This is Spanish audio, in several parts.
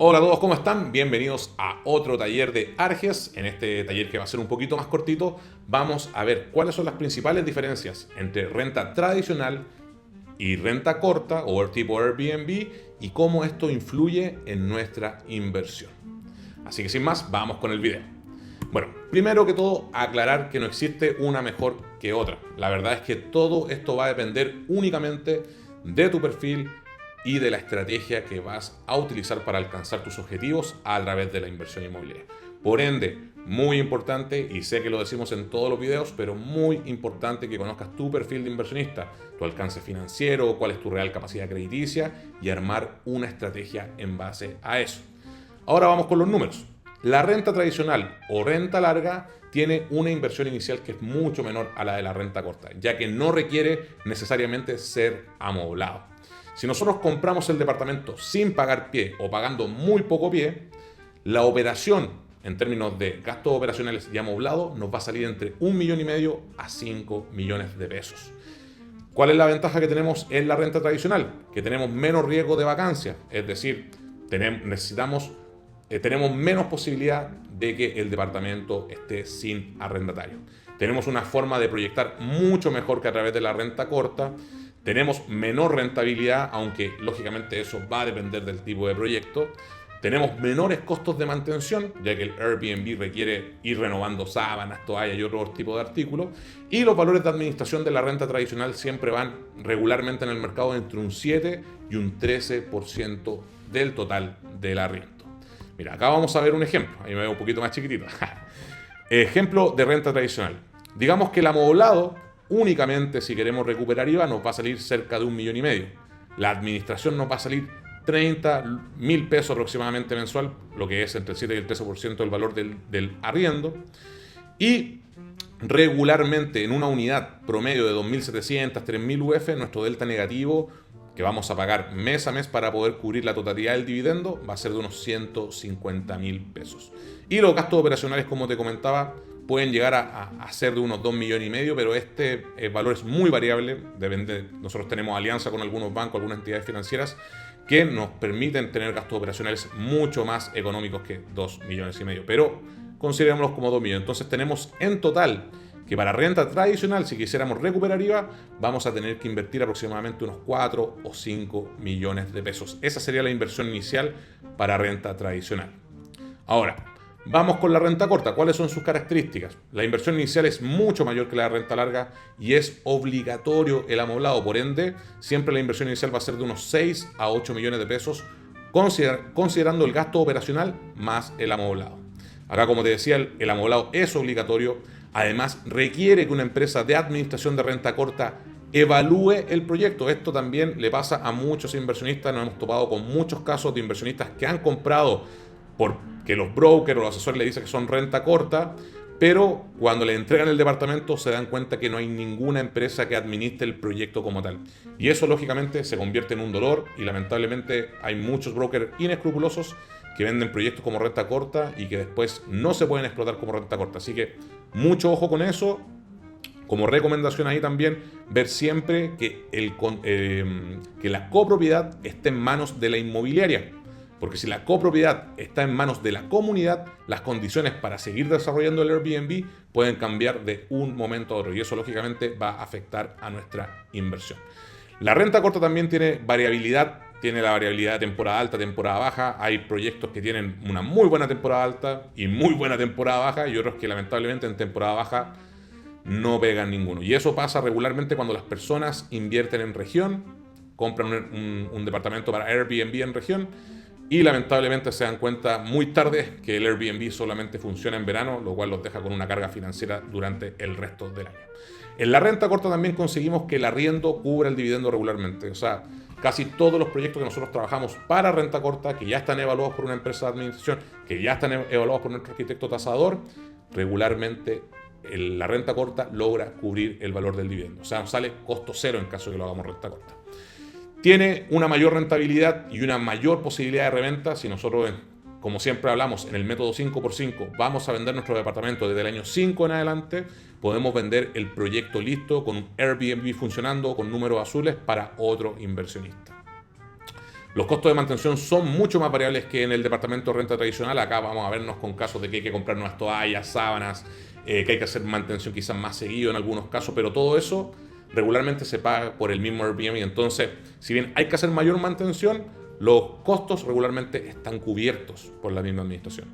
Hola a todos, ¿cómo están? Bienvenidos a otro taller de Arges. En este taller, que va a ser un poquito más cortito, vamos a ver cuáles son las principales diferencias entre renta tradicional y renta corta o tipo Airbnb y cómo esto influye en nuestra inversión. Así que sin más, vamos con el video. Bueno, primero que todo, aclarar que no existe una mejor que otra. La verdad es que todo esto va a depender únicamente de tu perfil y de la estrategia que vas a utilizar para alcanzar tus objetivos a través de la inversión inmobiliaria. Por ende, muy importante, y sé que lo decimos en todos los videos, pero muy importante que conozcas tu perfil de inversionista, tu alcance financiero, cuál es tu real capacidad crediticia y armar una estrategia en base a eso. Ahora vamos con los números. La renta tradicional o renta larga tiene una inversión inicial que es mucho menor a la de la renta corta, ya que no requiere necesariamente ser amoblado. Si nosotros compramos el departamento sin pagar pie o pagando muy poco pie, la operación en términos de gastos operacionales y amoblado nos va a salir entre 1,5 millones a 5 millones de pesos. ¿Cuál es la ventaja que tenemos en la renta tradicional? Que tenemos menos riesgo de vacancia, es decir, tenemos menos posibilidad de que el departamento esté sin arrendatario. Tenemos una forma de proyectar mucho mejor que a través de la renta corta. Tenemos menor rentabilidad, aunque lógicamente eso va a depender del tipo de proyecto. Tenemos menores costos de mantención, ya que el Airbnb requiere ir renovando sábanas, toallas y otro tipo de artículos. Y los valores de administración de la renta tradicional siempre van regularmente en el mercado entre un 7 y un 13% del total del arriendo. Mira, acá vamos a ver un ejemplo. Ahí me veo un poquito más chiquitito. Ejemplo de renta tradicional. Digamos que el amoblado, únicamente si queremos recuperar IVA, nos va a salir cerca de 1,5 millones. La administración nos va a salir 30,000 pesos aproximadamente mensual, lo que es entre el 7 y el 13% del valor del arriendo. Y regularmente en una unidad promedio de 2.700, 3.000 UF, nuestro delta negativo que vamos a pagar mes a mes para poder cubrir la totalidad del dividendo va a ser de unos 150,000 pesos. Y los gastos operacionales, como te comentaba, pueden llegar a ser de unos 2,5 millones, pero este valor es muy variable. Nosotros tenemos alianza con algunos bancos, algunas entidades financieras que nos permiten tener gastos operacionales mucho más económicos que 2,5 millones, pero considerémoslos como 2 millones. Entonces tenemos en total que para renta tradicional, si quisiéramos recuperar IVA, vamos a tener que invertir aproximadamente unos 4 o 5 millones de pesos. Esa sería la inversión inicial para renta tradicional. Ahora, vamos con la renta corta. ¿Cuáles son sus características? La inversión inicial es mucho mayor que la renta larga y es obligatorio el amoblado. Por ende, siempre la inversión inicial va a ser de unos 6 a 8 millones de pesos, considerando el gasto operacional más el amoblado. Acá, como te decía, el amoblado es obligatorio. Además, requiere que una empresa de administración de renta corta evalúe el proyecto. Esto también le pasa a muchos inversionistas. Nos hemos topado con muchos casos de inversionistas que han comprado porque los brokers o los asesores le dicen que son renta corta, pero cuando le entregan el departamento se dan cuenta que no hay ninguna empresa que administre el proyecto como tal. Y eso lógicamente se convierte en un dolor y lamentablemente hay muchos brokers inescrupulosos que venden proyectos como renta corta y que después no se pueden explotar como renta corta. Así que mucho ojo con eso. Como recomendación ahí también, ver siempre que la copropiedad esté en manos de la inmobiliaria. Porque si la copropiedad está en manos de la comunidad, las condiciones para seguir desarrollando el Airbnb pueden cambiar de un momento a otro. Y eso lógicamente va a afectar a nuestra inversión. La renta corta también tiene variabilidad. Tiene la variabilidad de temporada alta, temporada baja. Hay proyectos que tienen una muy buena temporada alta y muy buena temporada baja, y otros que lamentablemente en temporada baja no pegan ninguno. Y eso pasa regularmente cuando las personas invierten en región, compran un departamento para Airbnb en región y lamentablemente se dan cuenta muy tarde que el Airbnb solamente funciona en verano, lo cual los deja con una carga financiera durante el resto del año. En la renta corta también conseguimos que el arriendo cubra el dividendo regularmente. O sea, casi todos los proyectos que nosotros trabajamos para renta corta, que ya están evaluados por una empresa de administración, que ya están evaluados por nuestro arquitecto tasador, regularmente la renta corta logra cubrir el valor del dividendo. O sea, nos sale costo cero en caso de que lo hagamos renta corta. Tiene una mayor rentabilidad y una mayor posibilidad de reventa si nosotros, como siempre hablamos, en el método 5x5 vamos a vender nuestro departamento desde el año 5 en adelante. Podemos vender el proyecto listo con un Airbnb funcionando con números azules para otro inversionista. Los costos de mantención son mucho más variables que en el departamento de renta tradicional. Acá vamos a vernos con casos de que hay que comprar nuevas toallas, sábanas, que hay que hacer mantención quizás más seguido en algunos casos, pero todo eso regularmente se paga por el mismo Airbnb. Entonces, si bien hay que hacer mayor mantención, los costos regularmente están cubiertos por la misma administración.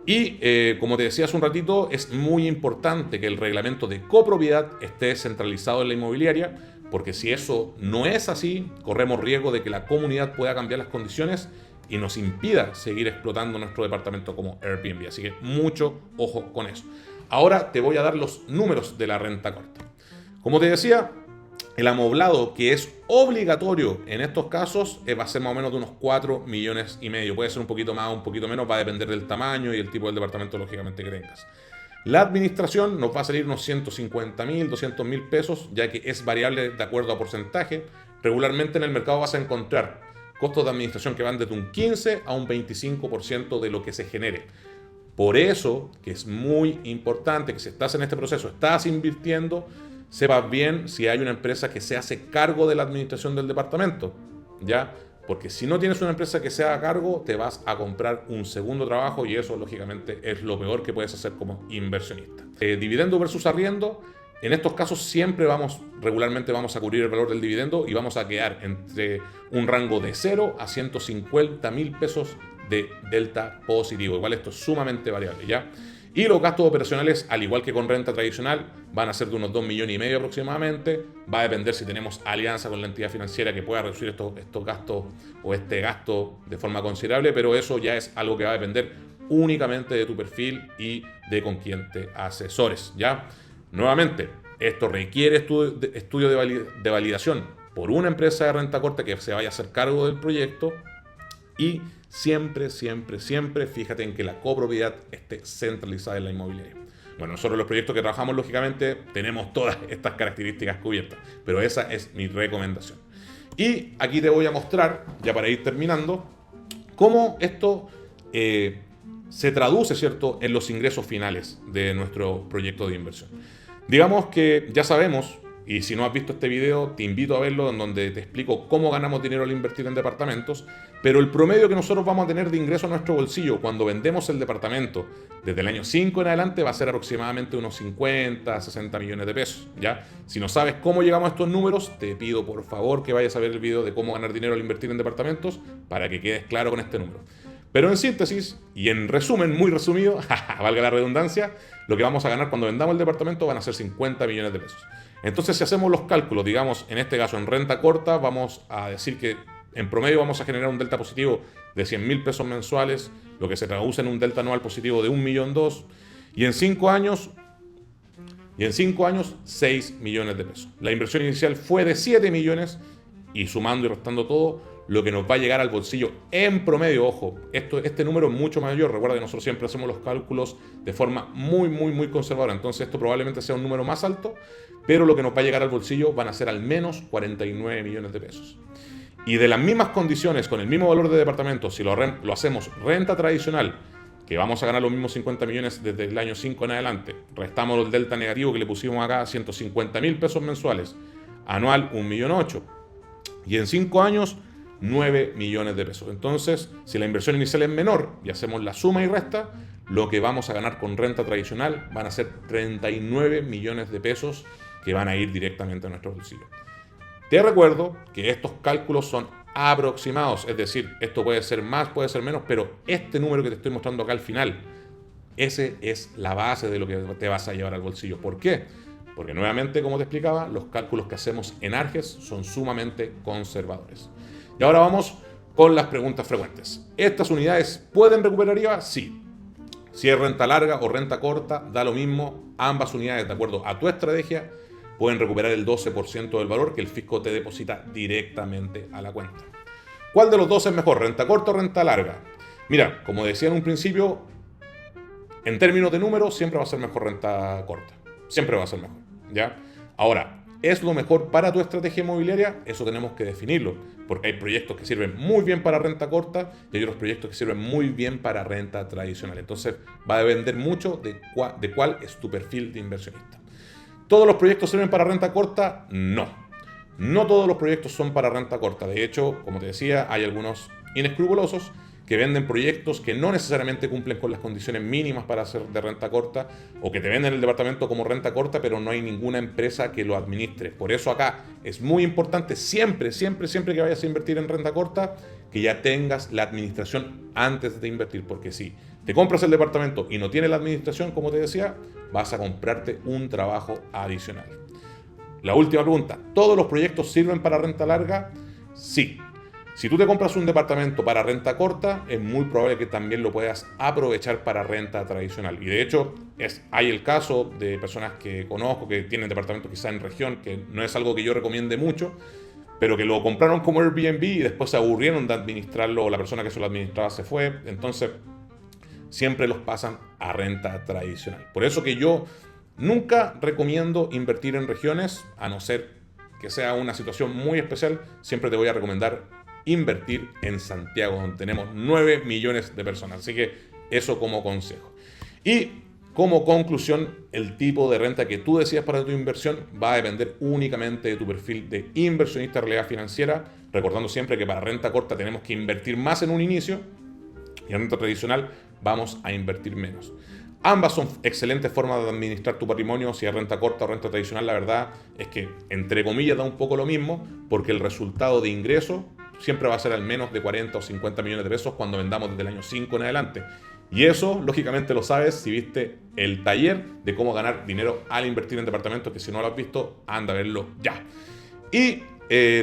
Y como te decía hace un ratito, es muy importante que el reglamento de copropiedad esté centralizado en la inmobiliaria, porque si eso no es así, corremos riesgo de que la comunidad pueda cambiar las condiciones y nos impida seguir explotando nuestro departamento como Airbnb. Así que mucho ojo con eso. Ahora te voy a dar los números de la renta corta. Como te decía, el amoblado que es obligatorio en estos casos va a ser más o menos de unos 4,5 millones. Puede ser un poquito más o un poquito menos, va a depender del tamaño y el tipo del departamento lógicamente que tengas. La administración nos va a salir unos 150.000, 200.000 pesos, ya que es variable de acuerdo a porcentaje. Regularmente en el mercado vas a encontrar costos de administración que van desde un 15 a un 25% de lo que se genere. Por eso que es muy importante que si estás en este proceso, estás invirtiendo, sepas bien si hay una empresa que se hace cargo de la administración del departamento, ¿ya? Porque si no tienes una empresa que se haga cargo, te vas a comprar un segundo trabajo y eso lógicamente es lo peor que puedes hacer como inversionista. Dividendo versus arriendo, en estos casos siempre regularmente vamos a cubrir el valor del dividendo y vamos a quedar entre un rango de 0 a 150.000 pesos de delta positivo. Igual esto es sumamente variable, ¿ya? Y los gastos operacionales, al igual que con renta tradicional, van a ser de unos 2,5 millones aproximadamente. Va a depender si tenemos alianza con la entidad financiera que pueda reducir estos gastos o este gasto de forma considerable, pero eso ya es algo que va a depender únicamente de tu perfil y de con quién te asesores, ¿ya? Nuevamente, esto requiere estudio de validación por una empresa de renta corta que se vaya a hacer cargo del proyecto. Y siempre fíjate en que la copropiedad esté centralizada en la inmobiliaria. Bueno, nosotros los proyectos que trabajamos, lógicamente, tenemos todas estas características cubiertas, pero esa es mi recomendación. Y aquí te voy a mostrar, ya para ir terminando, cómo esto se traduce, ¿cierto?, en los ingresos finales de nuestro proyecto de inversión. Digamos que ya sabemos, y si no has visto este video, te invito a verlo, en donde te explico cómo ganamos dinero al invertir en departamentos, pero el promedio que nosotros vamos a tener de ingreso a nuestro bolsillo cuando vendemos el departamento desde el año 5 en adelante va a ser aproximadamente unos 50, 60 millones de pesos, ¿ya? Si no sabes cómo llegamos a estos números, te pido por favor que vayas a ver el video de cómo ganar dinero al invertir en departamentos para que quedes claro con este número. Pero en síntesis, y en resumen, muy resumido, valga la redundancia, lo que vamos a ganar cuando vendamos el departamento van a ser 50 millones de pesos. Entonces, si hacemos los cálculos, digamos, en este caso en renta corta, vamos a decir que en promedio vamos a generar un delta positivo de 100.000 pesos mensuales, lo que se traduce en un delta anual positivo de 1,2 millones, y en 5 años, 6 millones de pesos. La inversión inicial fue de 7 millones, y sumando y restando todo, lo que nos va a llegar al bolsillo en promedio, ojo, este número es mucho mayor. Recuerda que nosotros siempre hacemos los cálculos de forma muy conservadora, entonces esto probablemente sea un número más alto, pero lo que nos va a llegar al bolsillo van a ser al menos 49 millones de pesos. Y de las mismas condiciones, con el mismo valor de departamento, si lo hacemos renta tradicional, que vamos a ganar los mismos 50 millones desde el año 5 en adelante, restamos el delta negativo que le pusimos acá, 150.000 pesos mensuales, anual 1,8 millones, y en 5 años 9 millones de pesos. Entonces, si la inversión inicial es menor y hacemos la suma y resta, lo que vamos a ganar con renta tradicional van a ser 39 millones de pesos que van a ir directamente a nuestro bolsillo. Te recuerdo que estos cálculos son aproximados, es decir, esto puede ser más, puede ser menos, pero este número que te estoy mostrando acá al final, ese es la base de lo que te vas a llevar al bolsillo. ¿Por qué? Porque nuevamente, como te explicaba, los cálculos que hacemos en Arges son sumamente conservadores. Y ahora vamos con las preguntas frecuentes. ¿Estas unidades pueden recuperar IVA? Sí. Si es renta larga o renta corta, da lo mismo. Ambas unidades, de acuerdo a tu estrategia, pueden recuperar el 12% del valor que el fisco te deposita directamente a la cuenta. ¿Cuál de los dos es mejor, renta corta o renta larga? Mira, como decía en un principio, en términos de números, siempre va a ser mejor renta corta. Siempre va a ser mejor, ¿ya? Ahora, ¿es lo mejor para tu estrategia inmobiliaria? Eso tenemos que definirlo, porque hay proyectos que sirven muy bien para renta corta y hay otros proyectos que sirven muy bien para renta tradicional. Entonces, va a depender mucho de cuál es tu perfil de inversionista. ¿Todos los proyectos sirven para renta corta? No. No todos los proyectos son para renta corta. De hecho, como te decía, hay algunos inescrupulosos que venden proyectos que no necesariamente cumplen con las condiciones mínimas para ser de renta corta, o que te venden el departamento como renta corta, pero no hay ninguna empresa que lo administre. Por eso acá es muy importante siempre, siempre, siempre que vayas a invertir en renta corta, que ya tengas la administración antes de invertir, porque si te compras el departamento y no tiene la administración, como te decía, vas a comprarte un trabajo adicional. La última pregunta, ¿todos los proyectos sirven para renta larga? Sí. Si tú te compras un departamento para renta corta, es muy probable que también lo puedas aprovechar para renta tradicional. Y de hecho, hay el caso de personas que conozco que tienen departamentos quizá en región, que no es algo que yo recomiende mucho, pero que lo compraron como Airbnb y después se aburrieron de administrarlo, o la persona que se lo administraba se fue. Entonces, siempre los pasan a renta tradicional. Por eso que yo nunca recomiendo invertir en regiones, a no ser que sea una situación muy especial. Siempre te voy a recomendar invertir en Santiago, donde tenemos 9 millones de personas. Así que eso como consejo. Y como conclusión, el tipo de renta que tú decidas para tu inversión va a depender únicamente de tu perfil de inversionista de realidad financiera, recordando siempre que para renta corta tenemos que invertir más en un inicio y en renta tradicional vamos a invertir menos. Ambas son excelentes formas de administrar tu patrimonio, si es renta corta o renta tradicional. La verdad es que, entre comillas, da un poco lo mismo, porque el resultado de ingreso siempre va a ser al menos de 40 o 50 millones de pesos cuando vendamos desde el año 5 en adelante. Y eso, lógicamente, lo sabes si viste el taller de cómo ganar dinero al invertir en departamentos, que si no lo has visto, anda a verlo ya. Y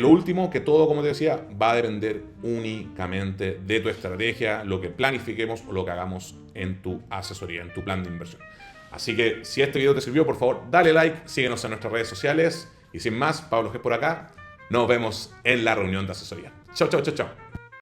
lo último, que todo, como te decía, va a depender únicamente de tu estrategia, lo que planifiquemos o lo que hagamos en tu asesoría, en tu plan de inversión. Así que si este video te sirvió, por favor, dale like, síguenos en nuestras redes sociales. Y sin más, Pablo G por acá. Nos vemos en la reunión de asesoría. Chao, chao, chao, chao.